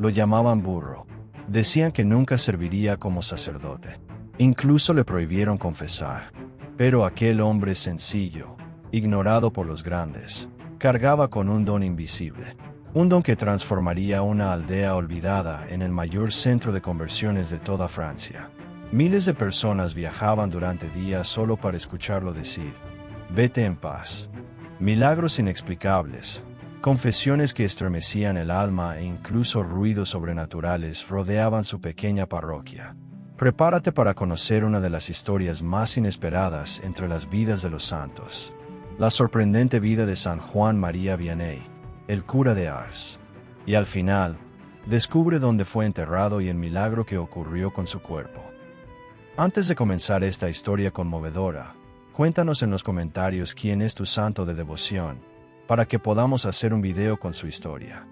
Lo llamaban burro. Decían que nunca serviría como sacerdote. Incluso le prohibieron confesar. Pero aquel hombre sencillo, ignorado por los grandes, cargaba con un don invisible. Un don que transformaría una aldea olvidada en el mayor centro de conversiones de toda Francia. Miles de personas viajaban durante días solo para escucharlo decir: «Vete en paz». Milagros inexplicables, confesiones que estremecían el alma e incluso ruidos sobrenaturales rodeaban su pequeña parroquia. Prepárate para conocer una de las historias más inesperadas entre las vidas de los santos. La sorprendente vida de San Juan María Vianney, el cura de Ars. Y al final, descubre dónde fue enterrado y el milagro que ocurrió con su cuerpo. Antes de comenzar esta historia conmovedora, cuéntanos en los comentarios quién es tu santo de devoción, para que podamos hacer un video con su historia.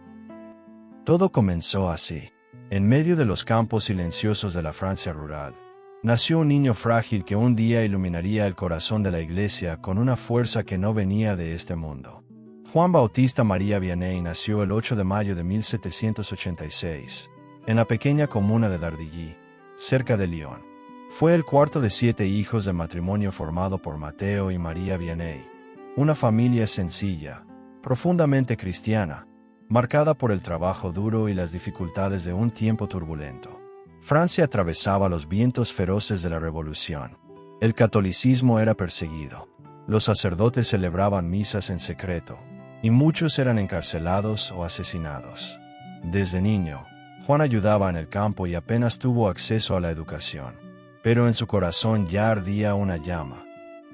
Todo comenzó así. En medio de los campos silenciosos de la Francia rural, nació un niño frágil que un día iluminaría el corazón de la iglesia con una fuerza que no venía de este mundo. Juan Bautista María Vianney nació el 8 de mayo de 1786, en la pequeña comuna de Dardilly, cerca de Lyon. Fue el cuarto de 7 hijos de matrimonio formado por Mateo y María Vianney, una familia sencilla, profundamente cristiana, marcada por el trabajo duro y las dificultades de un tiempo turbulento. Francia atravesaba los vientos feroces de la Revolución. El catolicismo era perseguido. Los sacerdotes celebraban misas en secreto, y muchos eran encarcelados o asesinados. Desde niño, Juan ayudaba en el campo y apenas tuvo acceso a la educación. Pero en su corazón ya ardía una llama.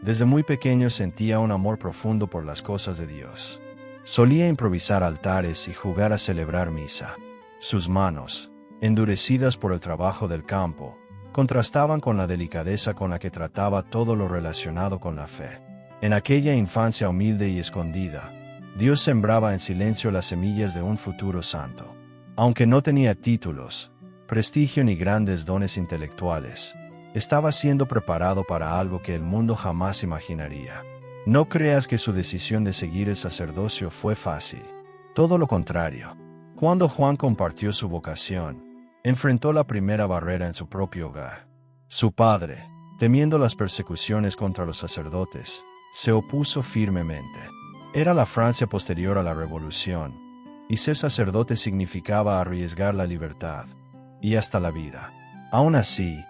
Desde muy pequeño sentía un amor profundo por las cosas de Dios. Solía improvisar altares y jugar a celebrar misa. Sus manos, endurecidas por el trabajo del campo, contrastaban con la delicadeza con la que trataba todo lo relacionado con la fe. En aquella infancia humilde y escondida, Dios sembraba en silencio las semillas de un futuro santo. Aunque no tenía títulos, prestigio ni grandes dones intelectuales, estaba siendo preparado para algo que el mundo jamás imaginaría. No creas que su decisión de seguir el sacerdocio fue fácil. Todo lo contrario. Cuando Juan compartió su vocación, enfrentó la primera barrera en su propio hogar. Su padre, temiendo las persecuciones contra los sacerdotes, se opuso firmemente. Era la Francia posterior a la Revolución, y ser sacerdote significaba arriesgar la libertad, y hasta la vida. Aún así,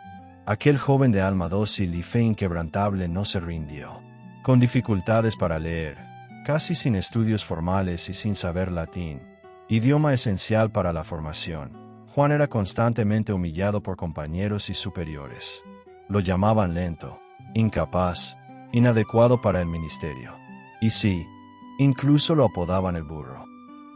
aquel joven de alma dócil y fe inquebrantable no se rindió. Con dificultades para leer, casi sin estudios formales y sin saber latín, idioma esencial para la formación, Juan era constantemente humillado por compañeros y superiores. Lo llamaban lento, incapaz, inadecuado para el ministerio. Y sí, incluso lo apodaban el burro.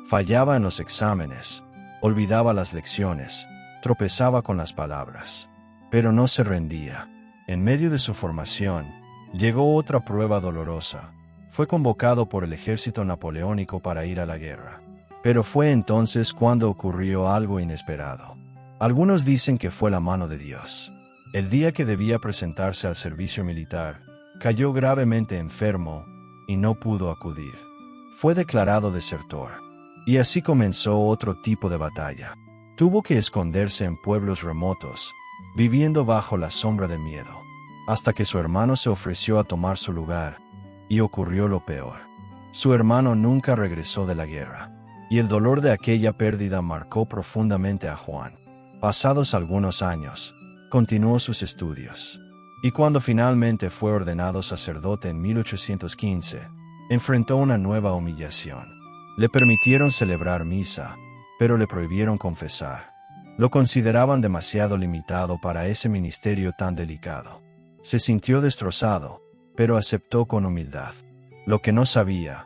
Fallaba en los exámenes, olvidaba las lecciones, tropezaba con las palabras. Pero no se rendía. En medio de su formación, llegó otra prueba dolorosa. Fue convocado por el ejército napoleónico para ir a la guerra. Pero fue entonces cuando ocurrió algo inesperado. Algunos dicen que fue la mano de Dios. El día que debía presentarse al servicio militar, cayó gravemente enfermo y no pudo acudir. Fue declarado desertor. Y así comenzó otro tipo de batalla. Tuvo que esconderse en pueblos remotos, viviendo bajo la sombra del miedo, hasta que su hermano se ofreció a tomar su lugar, y ocurrió lo peor. Su hermano nunca regresó de la guerra, y el dolor de aquella pérdida marcó profundamente a Juan. Pasados algunos años, continuó sus estudios, y cuando finalmente fue ordenado sacerdote en 1815, enfrentó una nueva humillación. Le permitieron celebrar misa, pero le prohibieron confesar. Lo consideraban demasiado limitado para ese ministerio tan delicado. Se sintió destrozado, pero aceptó con humildad. Lo que no sabía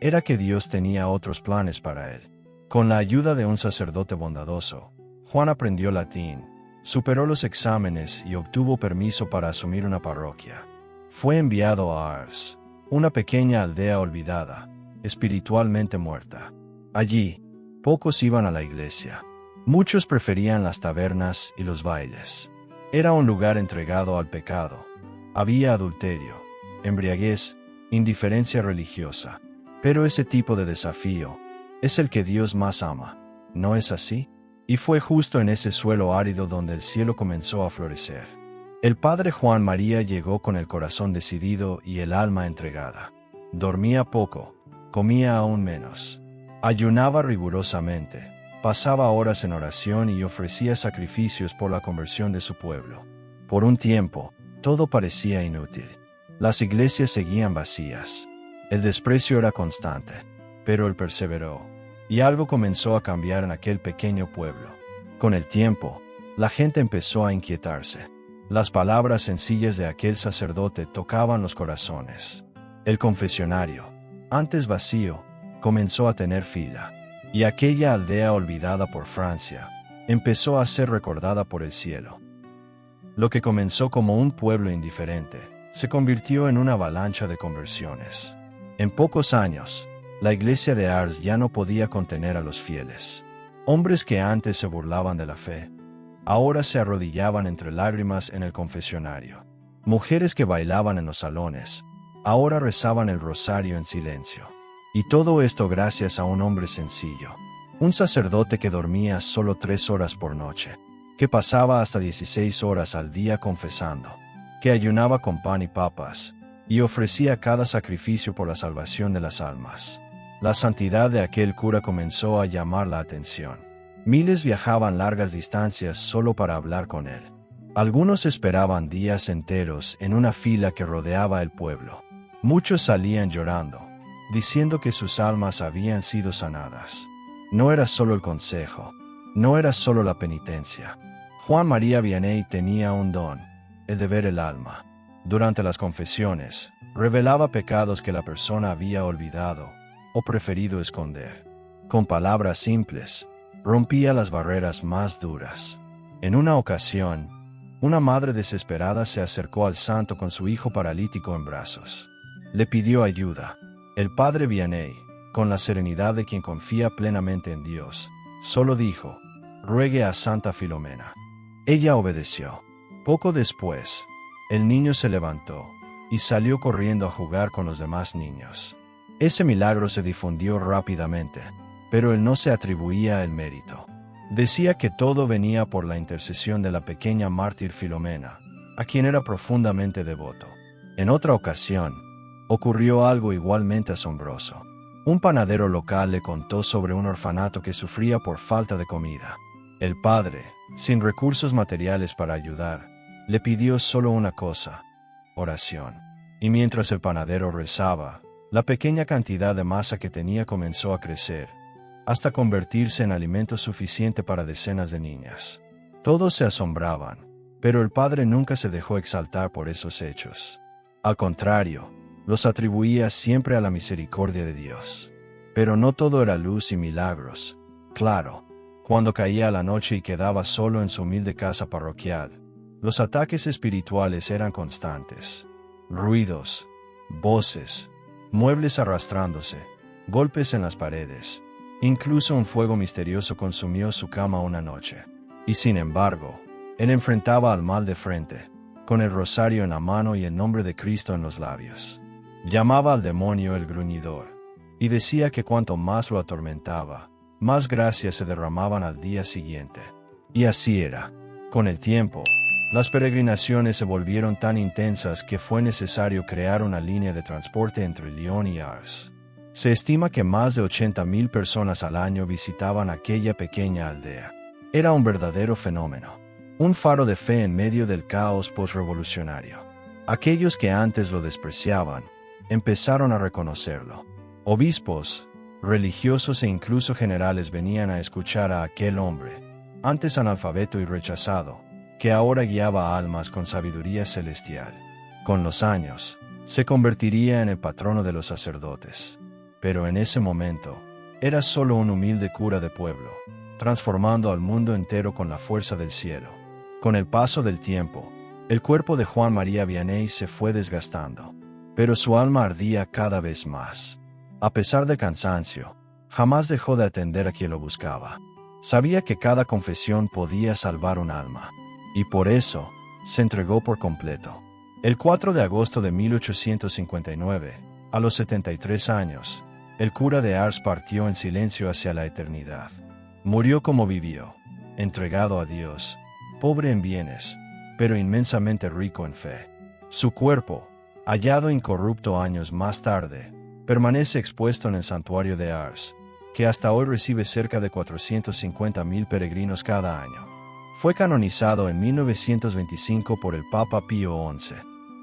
era que Dios tenía otros planes para él. Con la ayuda de un sacerdote bondadoso, Juan aprendió latín, superó los exámenes y obtuvo permiso para asumir una parroquia. Fue enviado a Ars, una pequeña aldea olvidada, espiritualmente muerta. Allí, pocos iban a la iglesia. Muchos preferían las tabernas y los bailes. Era un lugar entregado al pecado. Había adulterio, embriaguez, indiferencia religiosa. Pero ese tipo de desafío es el que Dios más ama, ¿no es así? Y fue justo en ese suelo árido donde el cielo comenzó a florecer. El padre Juan María llegó con el corazón decidido y el alma entregada. Dormía poco, comía aún menos, ayunaba rigurosamente, pasaba horas en oración y ofrecía sacrificios por la conversión de su pueblo. Por un tiempo, todo parecía inútil. Las iglesias seguían vacías. El desprecio era constante, pero él perseveró, y algo comenzó a cambiar en aquel pequeño pueblo. Con el tiempo, la gente empezó a inquietarse. Las palabras sencillas de aquel sacerdote tocaban los corazones. El confesionario, antes vacío, comenzó a tener fila, y aquella aldea olvidada por Francia empezó a ser recordada por el cielo. Lo que comenzó como un pueblo indiferente se convirtió en una avalancha de conversiones. En pocos años, la iglesia de Ars ya no podía contener a los fieles. Hombres que antes se burlaban de la fe, ahora se arrodillaban entre lágrimas en el confesionario. Mujeres que bailaban en los salones, ahora rezaban el rosario en silencio. Y todo esto gracias a un hombre sencillo, un sacerdote que dormía solo 3 horas por noche, que pasaba hasta 16 horas al día confesando, que ayunaba con pan y papas, y ofrecía cada sacrificio por la salvación de las almas. La santidad de aquel cura comenzó a llamar la atención. Miles viajaban largas distancias solo para hablar con él. Algunos esperaban días enteros en una fila que rodeaba el pueblo. Muchos salían llorando, diciendo que sus almas habían sido sanadas. No era solo el consejo, no era solo la penitencia. Juan María Vianney tenía un don, el de ver el alma. Durante las confesiones, revelaba pecados que la persona había olvidado o preferido esconder. Con palabras simples, rompía las barreras más duras. En una ocasión, una madre desesperada se acercó al santo con su hijo paralítico en brazos. Le pidió ayuda. El padre Vianney, con la serenidad de quien confía plenamente en Dios, solo dijo: «Ruegue a Santa Filomena». Ella obedeció. Poco después, el niño se levantó y salió corriendo a jugar con los demás niños. Ese milagro se difundió rápidamente, pero él no se atribuía el mérito. Decía que todo venía por la intercesión de la pequeña mártir Filomena, a quien era profundamente devoto. En otra ocasión, ocurrió algo igualmente asombroso. Un panadero local le contó sobre un orfanato que sufría por falta de comida. El padre, sin recursos materiales para ayudar, le pidió solo una cosa: oración. Y mientras el panadero rezaba, la pequeña cantidad de masa que tenía comenzó a crecer, hasta convertirse en alimento suficiente para decenas de niñas. Todos se asombraban, pero el padre nunca se dejó exaltar por esos hechos. Al contrario, los atribuía siempre a la misericordia de Dios. Pero no todo era luz y milagros. Claro, cuando caía la noche y quedaba solo en su humilde casa parroquial, los ataques espirituales eran constantes. Ruidos, voces, muebles arrastrándose, golpes en las paredes. Incluso un fuego misterioso consumió su cama una noche. Y sin embargo, él enfrentaba al mal de frente, con el rosario en la mano y el nombre de Cristo en los labios. Llamaba al demonio el gruñidor, y decía que cuanto más lo atormentaba, más gracias se derramaban al día siguiente. Y así era. Con el tiempo, las peregrinaciones se volvieron tan intensas que fue necesario crear una línea de transporte entre Lyon y Ars. Se estima que más de 80,000 personas al año visitaban aquella pequeña aldea. Era un verdadero fenómeno, un faro de fe en medio del caos postrevolucionario. Aquellos que antes lo despreciaban, empezaron a reconocerlo. Obispos, religiosos e incluso generales venían a escuchar a aquel hombre, antes analfabeto y rechazado, que ahora guiaba almas con sabiduría celestial. Con los años, se convertiría en el patrono de los sacerdotes. Pero en ese momento, era solo un humilde cura de pueblo, transformando al mundo entero con la fuerza del cielo. Con el paso del tiempo, el cuerpo de Juan María Vianney se fue desgastando, pero su alma ardía cada vez más. A pesar del cansancio, jamás dejó de atender a quien lo buscaba. Sabía que cada confesión podía salvar un alma, y por eso, se entregó por completo. El 4 de agosto de 1859, a los 73 años, el cura de Ars partió en silencio hacia la eternidad. Murió como vivió, entregado a Dios, pobre en bienes, pero inmensamente rico en fe. Su cuerpo, hallado incorrupto años más tarde, permanece expuesto en el santuario de Ars, que hasta hoy recibe cerca de 450.000 peregrinos cada año. Fue canonizado en 1925 por el Papa Pío XI,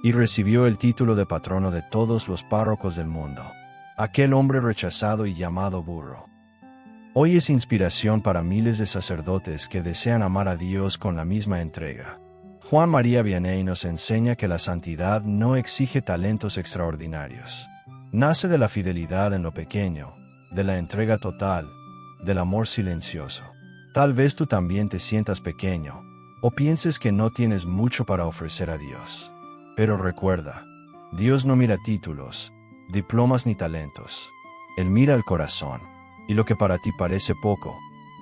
y recibió el título de patrono de todos los párrocos del mundo. Aquel hombre rechazado y llamado burro. Hoy es inspiración para miles de sacerdotes que desean amar a Dios con la misma entrega. Juan María Vianney nos enseña que la santidad no exige talentos extraordinarios. Nace de la fidelidad en lo pequeño, de la entrega total, del amor silencioso. Tal vez tú también te sientas pequeño, o pienses que no tienes mucho para ofrecer a Dios. Pero recuerda, Dios no mira títulos, diplomas ni talentos. Él mira el corazón, y lo que para ti parece poco,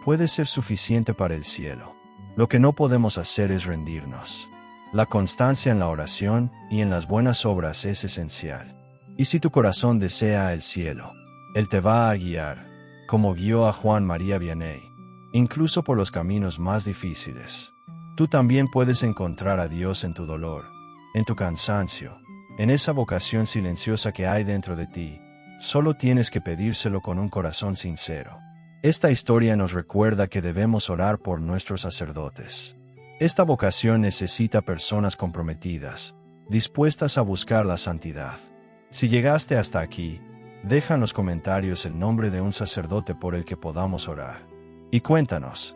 puede ser suficiente para el cielo. Lo que no podemos hacer es rendirnos. La constancia en la oración y en las buenas obras es esencial. Y si tu corazón desea el cielo, Él te va a guiar, como guió a Juan María Vianney, incluso por los caminos más difíciles. Tú también puedes encontrar a Dios en tu dolor, en tu cansancio, en esa vocación silenciosa que hay dentro de ti. Solo tienes que pedírselo con un corazón sincero. Esta historia nos recuerda que debemos orar por nuestros sacerdotes. Esta vocación necesita personas comprometidas, dispuestas a buscar la santidad. Si llegaste hasta aquí, deja en los comentarios el nombre de un sacerdote por el que podamos orar. Y cuéntanos,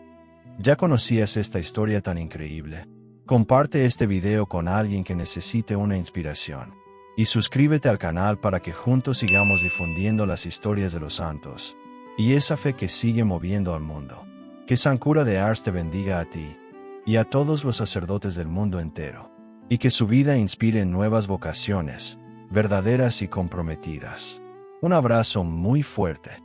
¿ya conocías esta historia tan increíble? Comparte este video con alguien que necesite una inspiración. Y suscríbete al canal para que juntos sigamos difundiendo las historias de los santos y esa fe que sigue moviendo al mundo. Que San Cura de Ars te bendiga a ti y a todos los sacerdotes del mundo entero, y que su vida inspire nuevas vocaciones, verdaderas y comprometidas. Un abrazo muy fuerte.